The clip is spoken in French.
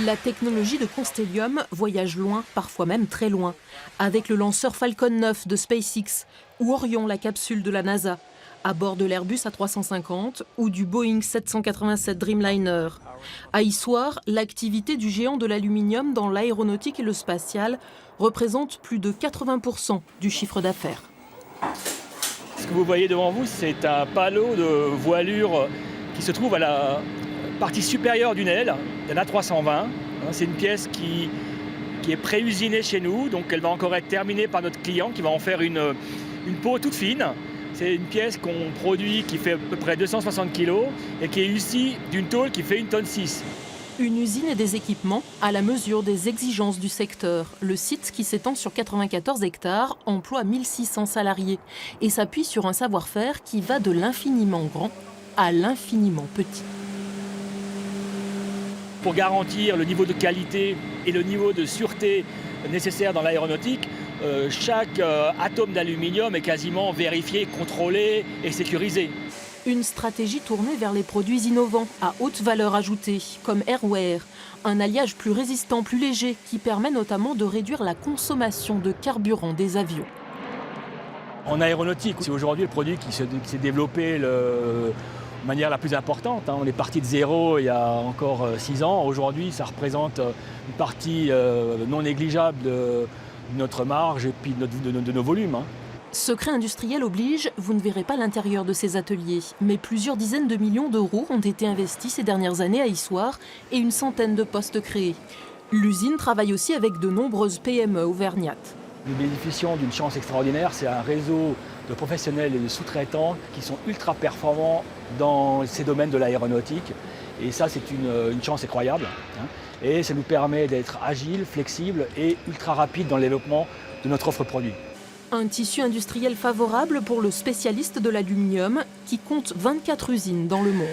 La technologie de Constellium voyage loin, parfois même très loin, avec le lanceur Falcon 9 de SpaceX ou Orion, la capsule de la NASA, à bord de l'Airbus A350 ou du Boeing 787 Dreamliner. À Issoire, l'activité du géant de l'aluminium dans l'aéronautique et le spatial représente plus de 80% du chiffre d'affaires. Ce que vous voyez devant vous, c'est un panneau de voilure qui se trouve à la partie supérieure d'une aile d'un A320. C'est une pièce qui est pré-usinée chez nous, donc elle va encore être terminée par notre client qui va en faire une peau toute fine. C'est une pièce qu'on produit qui fait à peu près 260 kg et qui est issue d'une tôle qui fait 1,6 tonne. Une usine et des équipements à la mesure des exigences du secteur. Le site, qui s'étend sur 94 hectares, emploie 1600 salariés et s'appuie sur un savoir-faire qui va de l'infiniment grand à l'infiniment petit. Pour garantir le niveau de qualité et le niveau de sûreté nécessaire dans l'aéronautique, chaque atome d'aluminium est quasiment vérifié, contrôlé et sécurisé. Une stratégie tournée vers les produits innovants à haute valeur ajoutée, comme Airware, un alliage plus résistant, plus léger, qui permet notamment de réduire la consommation de carburant des avions. En aéronautique, c'est aujourd'hui le produit qui s'est développé de manière la plus importante. On est parti de zéro il y a encore 6 ans. Aujourd'hui, ça représente une partie non négligeable de notre marge et puis de nos volumes. Secret industriel oblige, vous ne verrez pas l'intérieur de ces ateliers, mais plusieurs dizaines de millions d'euros ont été investis ces dernières années à Issoire et une centaine de postes créés. L'usine travaille aussi avec de nombreuses PME auvergnates. Nous bénéficions d'une chance extraordinaire, c'est un réseau de professionnels et de sous-traitants qui sont ultra performants dans ces domaines de l'aéronautique. Et ça, c'est une chance incroyable. Et ça nous permet d'être agiles, flexibles et ultra rapides dans le développement de notre offre produit. Un tissu industriel favorable pour le spécialiste de l'aluminium qui compte 24 usines dans le monde.